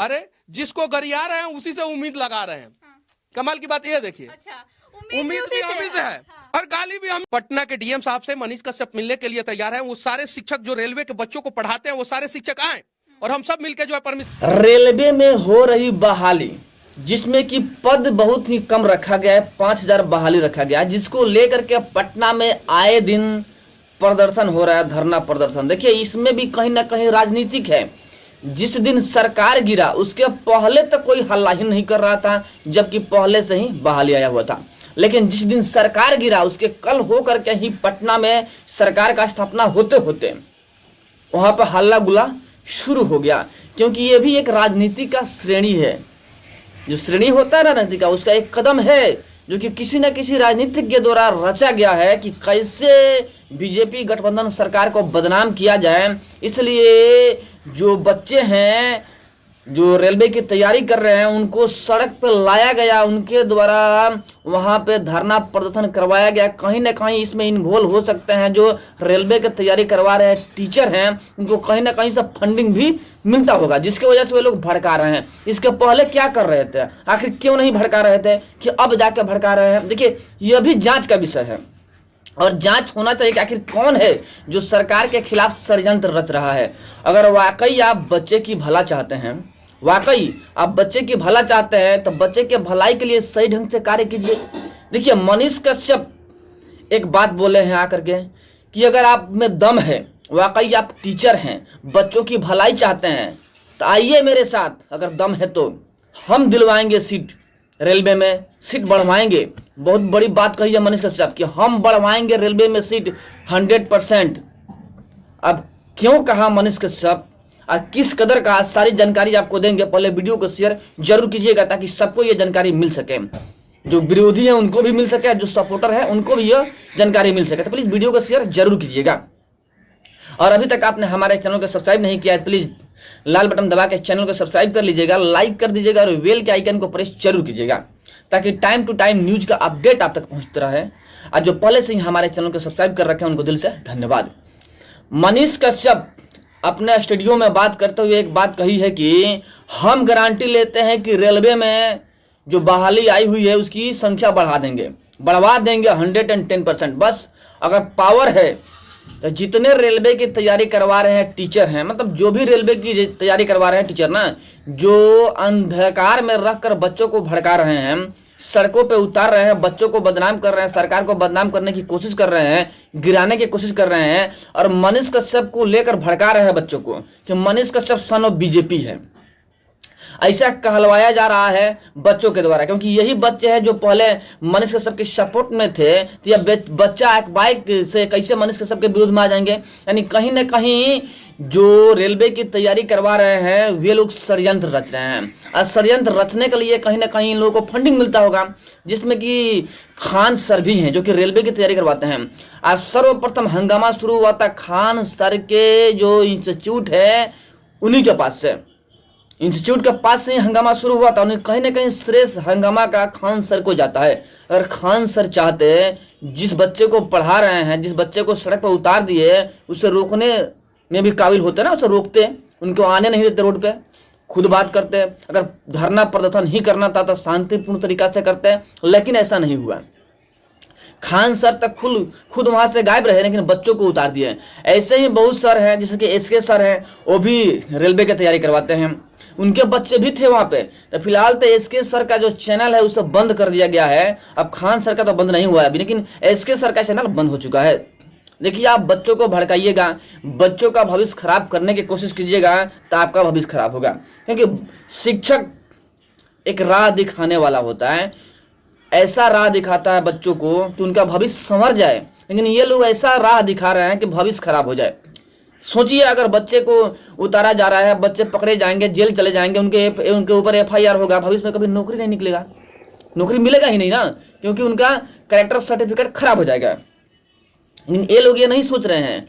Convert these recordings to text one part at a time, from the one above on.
अरे जिसको गरिया रहे हैं उसी से उम्मीद लगा रहे हैं। कमाल की बात ये देखिए, अच्छा, उम्मीद भी हम ही से है और गाली भी हम। पटना के डीएम साहब से मनीष कश्यप मिलने के लिए तैयार है। वो सारे शिक्षक जो रेलवे के बच्चों को पढ़ाते हैं वो सारे शिक्षक आए और हम सब मिलकर जो है परमिशन। रेलवे में हो रही बहाली, जिसमें कि पद बहुत ही कम रखा गया है, 5000 बहाली रखा गया है, जिसको लेकर के पटना में आए दिन प्रदर्शन हो रहा है, धरना प्रदर्शन। देखिए इसमें भी कहीं ना कहीं राजनीतिक है। जिस दिन सरकार गिरा उसके पहले तक कोई हल्ला ही नहीं कर रहा था, जबकि पहले से ही बहाली आया हुआ था। लेकिन जिस दिन सरकार गिरा उसके कल होकर के ही पटना में सरकार का स्थापना होते होते वहां पर हल्ला गुला शुरू हो गया, क्योंकि ये भी एक राजनीति का श्रेणी है। जो श्रेणी होता है राजनीति का, उसका एक कदम है जो कि किसी न किसी राजनीतिज्ञ द्वारा रचा गया है कि कैसे बीजेपी गठबंधन सरकार को बदनाम किया जाए। इसलिए जो बच्चे हैं जो रेलवे की तैयारी कर रहे हैं उनको सड़क पर लाया गया, उनके द्वारा वहां पे धरना प्रदर्शन करवाया गया। कहीं ना कहीं इसमें इन्वॉल्व हो सकते हैं जो रेलवे की तैयारी करवा रहे हैं टीचर हैं, उनको कहीं ना कहीं से फंडिंग भी मिलता होगा, जिसकी वजह से वे लोग भड़का रहे हैं। इसके पहले क्या कर रहे थे, आखिर क्यों नहीं भड़का रहे थे कि अब जाके भड़का रहे हैं। देखिए यह भी जांच का विषय है और जांच होना चाहिए कि आखिर कौन है जो सरकार के खिलाफ षड्यंत्र रच रहा है। अगर वाकई आप बच्चे की भला चाहते हैं, वाकई आप बच्चे की भला चाहते हैं, तो बच्चे के भलाई के लिए सही ढंग से कार्य कीजिए। देखिए मनीष कश्यप एक बात बोले हैं आकर के कि अगर आप में दम है, वाकई आप टीचर हैं, बच्चों की भलाई चाहते हैं, तो आइए मेरे साथ, अगर दम है तो हम दिलवाएंगे सीट, रेलवे में सीट बढ़वाएंगे। बहुत बड़ी बात कही है मनीष कश्यप कि हम बढ़वाएंगे रेलवे में सीट 100%। अब क्यों कहा मनीष कश्यप और किस कदर का, सारी जानकारी आपको देंगे। पहले वीडियो को शेयर जरूर कीजिएगा ताकि सबको ये जानकारी मिल सके, जो विरोधी है उनको भी मिल सके, जो सपोर्टर है उनको भी यह जानकारी मिल सके। तो प्लीज वीडियो को शेयर जरूर कीजिएगा। और अभी तक आपने हमारे चैनल को सब्सक्राइब नहीं किया है, प्लीज लाल बटन दबा के चैनल को सब्सक्राइब कर लीजिएगा, लाइक कर दीजिएगा और बेल के आइकन को प्रेस जरूर कीजिएगा ताकि टाइम टू टाइम न्यूज का अपडेट आप तक पहुंचता रहे। और जो पहले से ही हमारे चैनल को सब्सक्राइब कर रखे हैं उनको दिल से धन्यवाद। मनीष कश्यप अपने स्टूडियो में बात करते हुए एक बात कही है कि हम गारंटी लेते हैं कि रेलवे में जो बहाली आई हुई है उसकी संख्या बढ़ा देंगे, बढ़वा देंगे 110%। बस अगर पावर है तो जितने रेलवे की तैयारी करवा रहे हैं टीचर हैं, मतलब जो भी रेलवे की तैयारी करवा रहे हैं टीचर ना, जो अंधकार में रखकर बच्चों को भड़का रहे हैं, सड़कों पे उतार रहे हैं, बच्चों को बदनाम कर रहे हैं, सरकार को बदनाम करने की कोशिश कर रहे हैं, गिराने की कोशिश कर रहे हैं और मनीष कश्यप को लेकर भड़का रहे हैं बच्चों को कि Manish Kashyap son of BJP है। ऐसा कहलवाया जा रहा है बच्चों के द्वारा, क्योंकि यही बच्चे हैं जो पहले मनीष कश्यप के सपोर्ट में थे। तो यह बच्चा एक बाइक से कैसे मनीष कश्यप के विरोध में आ जाएंगे। यानी कहीं ना कहीं जो रेलवे की तैयारी करवा रहे हैं वे लोग षड्यंत्र रच रहे हैं और षड्यंत्र रचने के लिए कहीं ना कहीं इन लोगों को फंडिंग मिलता होगा, जिसमें कि खान सर भी हैं जो कि रेलवे की तैयारी करवाते हैं। आज सर्वप्रथम हंगामा शुरू हुआ था खान सर के जो इंस्टीट्यूट है उन्हीं के पास से, इंस्टीट्यूट के पास से ही हंगामा शुरू हुआ था। उन्हें कहीं ना कहीं श्रेष्ठ हंगामा का खान सर को जाता है। अगर खान सर चाहते जिस बच्चे को पढ़ा रहे हैं, जिस बच्चे को सड़क पर उतार दिए, उसे रोकने में भी काबिल होते ना, उसे रोकते, उनको आने नहीं देते रोड पे, खुद बात करते। अगर धरना प्रदर्शन ही करना था तो शांतिपूर्ण तरीका से करते, लेकिन ऐसा नहीं हुआ। खान सर तक खुद वहां से गायब रहे लेकिन बच्चों को उतार दिए। ऐसे ही बहुत सर हैं, जैसे कि एसके सर हैं, वो भी रेलवे की तैयारी करवाते हैं, उनके बच्चे भी थे वहां पे। तो फिलहाल तो एसके सर का जो चैनल है उसे बंद कर दिया गया है। अब खान सर का तो बंद नहीं हुआ है अभी, लेकिन एसके सर का चैनल बंद हो चुका है। देखिए आप बच्चों को भड़काइएगा, बच्चों का भविष्य खराब करने की कोशिश कीजिएगा तो आपका भविष्य खराब होगा, क्योंकि शिक्षक एक राह दिखाने वाला होता है। ऐसा राह दिखाता है बच्चों को कि उनका भविष्य संवर जाए, लेकिन ये लोग ऐसा राह दिखा रहे हैं कि भविष्य खराब हो जाए। सोचिए अगर बच्चे को उतारा जा रहा है, बच्चे पकड़े जाएंगे, जेल चले जाएंगे, उनके ऊपर FIR होगा, भविष्य में कभी नौकरी नहीं निकलेगा, नौकरी मिलेगा ही नहीं ना, क्योंकि उनका कैरेक्टर सर्टिफिकेट खराब हो जाएगा। लेकिन ये लोग ये नहीं सोच रहे हैं,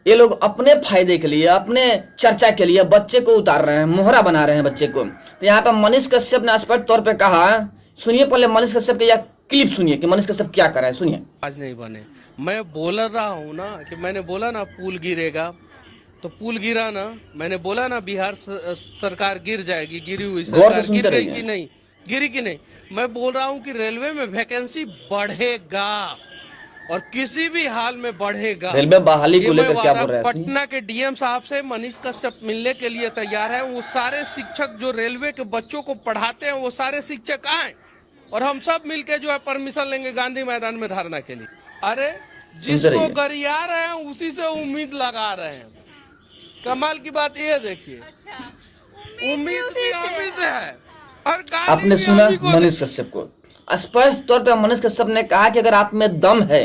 ये लोग अपने फायदे के लिए, अपने चर्चा के लिए बच्चे को उतार रहे हैं, मोहरा बना रहे हैं बच्चे को। तो यहाँ पर मनीष कश्यप ने स्पष्ट तौर पे कहा, सुनिए पहले मनीष कश्यप के यह क्लिप सुनिए कि मनीष कश्यप क्या कर रहे हैं, सुनिए। आज नहीं बने, मैं बोल रहा हूँ ना कि मैंने बोला ना पुल गिरेगा, तो पुल गिरा ना, मैंने बोला ना बिहार सरकार गिर जाएगी, गिरी हुई गौर से सरकार सुनते गिर गई रहिए। कि नहीं, गिरी कि नहीं। मैं बोल रहा हूँ कि रेलवे में वैकेंसी बढ़ेगा और किसी भी हाल में बढ़ेगा। रेलवे बहाली को ये मैं लेकर क्या वादा बोल रहे हैं? पटना के डीएम साहब से मनीष कश्यप मिलने के लिए तैयार है। वो सारे शिक्षक जो रेलवे के बच्चों को पढ़ाते हैं वो सारे शिक्षक आए और हम सब मिलके जो है परमिशन लेंगे गांधी मैदान में धरना के लिए। अरे जिसको गरिया रहे हैं उसी से उम्मीद लगा रहे हैं। कमाल की बात ये देखिए, उम्मीद भी हम ही से है और गाली आपने भी सुना हम ही को मनीष कश्यप को। स्पष्ट तौर पे मनीष कश्यप ने कहा कि अगर आप में दम है,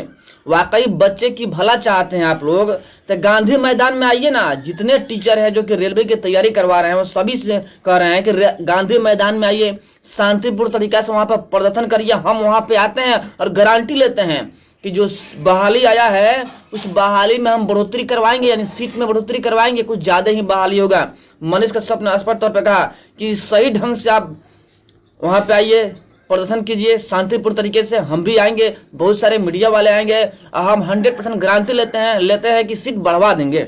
वाकई बच्चे की भला चाहते हैं आप लोग, तो गांधी मैदान में आइए ना। जितने टीचर हैं जो कि रेलवे की तैयारी करवा रहे हैं वो सभी से कह रहे हैं कि गांधी मैदान में आइए, शांतिपूर्ण तरीका से वहां पर प्रदर्शन करिए। हम वहां पे आते हैं और गारंटी लेते हैं कि जो बहाली आया है उस बहाली में हम बढ़ोतरी करवाएंगे, यानी सीट में बढ़ोतरी करवाएंगे, कुछ ज्यादा ही बहाली होगा। मनीष कश्यप ने स्पष्ट तौर पर कहा कि सही ढंग से आप वहां पे आइए, प्रदर्शन कीजिए शांतिपूर्ण तरीके से। हम भी आएंगे, बहुत सारे मीडिया वाले आएंगे, हम 100% गारंटी लेते हैं कि सीट बढ़वा देंगे।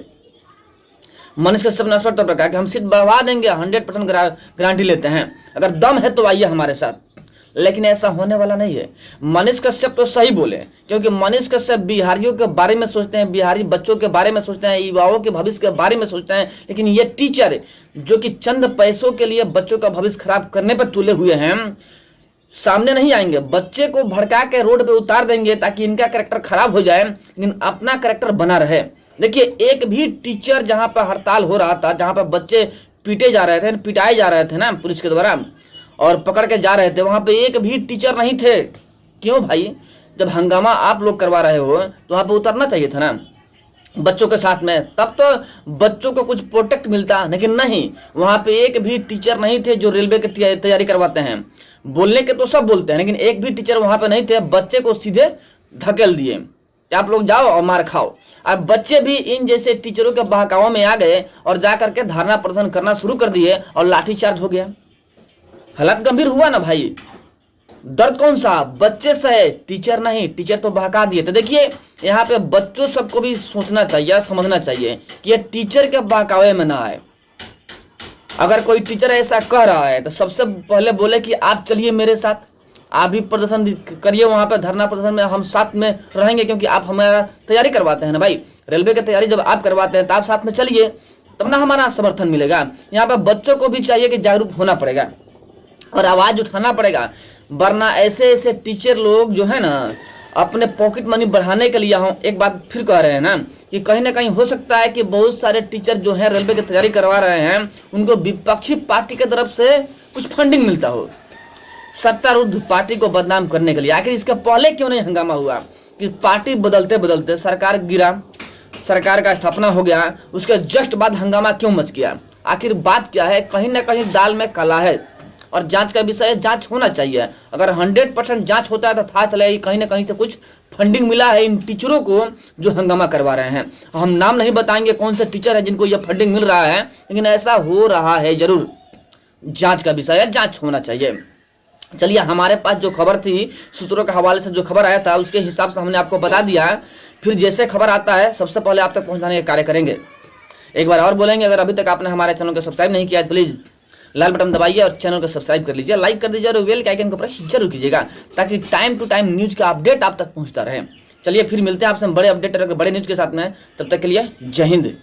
मनीष कश्यप ने स्पष्ट तौर पर कहा कि हम सीट बढ़वा देंगे, 100% गारंटी लेते हैं। अगर दम है तो आइए हमारे साथ। लेकिन ऐसा होने वाला नहीं है। मनीष कश्यप तो सही बोले, क्योंकि मनीष कश्यप बिहारियों के बारे में सोचते हैं, बिहारी बच्चों के बारे में सोचते हैं, युवाओं के भविष्य के बारे में सोचते हैं। लेकिन ये टीचर जो कि चंद पैसों के लिए बच्चों का भविष्य खराब करने पर तुले हुए हैं, सामने नहीं आएंगे। बच्चे को भड़का के रोड पे उतार देंगे ताकि इनका कैरेक्टर खराब हो जाए, लेकिन अपना कैरेक्टर बना रहे। देखिए, एक भी टीचर जहां पर हड़ताल हो रहा था, जहां पर बच्चे पीटे जा रहे थे, पिटाए जा रहे थे ना पुलिस के द्वारा और पकड़ के जा रहे थे, वहां पे एक भी टीचर नहीं थे। क्यों भाई? जब हंगामा आप लोग करवा रहे हो तो वहां पे उतरना चाहिए था ना बच्चों के साथ में, तब तो बच्चों को कुछ प्रोटेक्ट मिलता। लेकिन नहीं, वहां पे एक भी टीचर नहीं थे जो रेलवे की तैयारी करवाते हैं। बोलने के तो सब बोलते हैं, लेकिन एक भी टीचर वहां पे नहीं थे। बच्चे को सीधे धकेल दिए कि आप लोग जाओ और मार खाओ। अब बच्चे भी इन जैसे टीचरों के बहकावों में आ गए और जाकर के धरना प्रदर्शन करना शुरू कर दिए और लाठीचार्ज हो गया। हालात गंभीर हुआ ना भाई। दर्द कौन सा? बच्चे से, टीचर नहीं। टीचर तो बहका दिए। तो देखिए, यहाँ पे बच्चों सबको भी सोचना चाहिए, समझना चाहिए कि ये टीचर के बहकावे में ना आए। अगर कोई टीचर ऐसा कह रहा है तो सबसे पहले बोले कि आप चलिए मेरे साथ, आप भी प्रदर्शन करिए, वहां पे धरना प्रदर्शन में हम साथ में रहेंगे, क्योंकि आप हमारा तैयारी करवाते हैं ना भाई। रेलवे की तैयारी जब आप करवाते हैं तो आप साथ में चलिए, तब ना हमारा समर्थन मिलेगा। यहाँ पे बच्चों को भी चाहिए कि जागरूक होना पड़ेगा और आवाज उठाना पड़ेगा, वरना ऐसे ऐसे टीचर लोग जो है ना अपने पॉकेट मनी बढ़ाने के लिए, हम एक बात फिर कह रहे हैं ना कि कहीं ना कहीं हो सकता है कि बहुत सारे टीचर जो है रेलवे की तैयारी करवा रहे हैं, उनको विपक्षी पार्टी की तरफ से कुछ फंडिंग मिलता हो सत्तारूढ़ पार्टी को बदनाम करने के लिए। आखिर इसके पहले क्यों नहीं हंगामा हुआ कि पार्टी बदलते बदलते सरकार गिरा, सरकार का स्थापना हो गया, उसके जस्ट बाद हंगामा क्यों मच गया? आखिर बात क्या है? कहीं ना कहीं दाल में काला है और जांच का विषय है, जांच होना चाहिए। अगर 100% जांच होता है तो था चले कहीं ना कहीं से कुछ फंडिंग मिला है इन टीचरों को जो हंगामा करवा रहे हैं। हम नाम नहीं बताएंगे कौन से टीचर है जिनको यह फंडिंग मिल रहा है, लेकिन ऐसा हो रहा है जरूर। जांच का विषय है, जांच होना चाहिए। चलिए, हमारे पास जो खबर थी, सूत्रों के हवाले से जो खबर आया था उसके हिसाब से हमने आपको बता दिया। फिर जैसे खबर आता है सबसे पहले आप तक पहुंचाने का कार्य करेंगे। एक बार और बोलेंगे, अगर अभी तक आपने हमारे चैनल को सब्सक्राइब नहीं किया है प्लीज लाल बटन दबाइए और चैनल को सब्सक्राब कर लीजिए, लाइक कर दीजिए और बेल के आइकन को प्रेस जरूर कीजिएगा, ताकि टाइम टू टाइम न्यूज का अपडेट आप तक पहुंचता रहे। चलिए, फिर मिलते हैं आपसे बड़े अपडेट और बड़े न्यूज के साथ में। तब तक के लिए जय हिंद।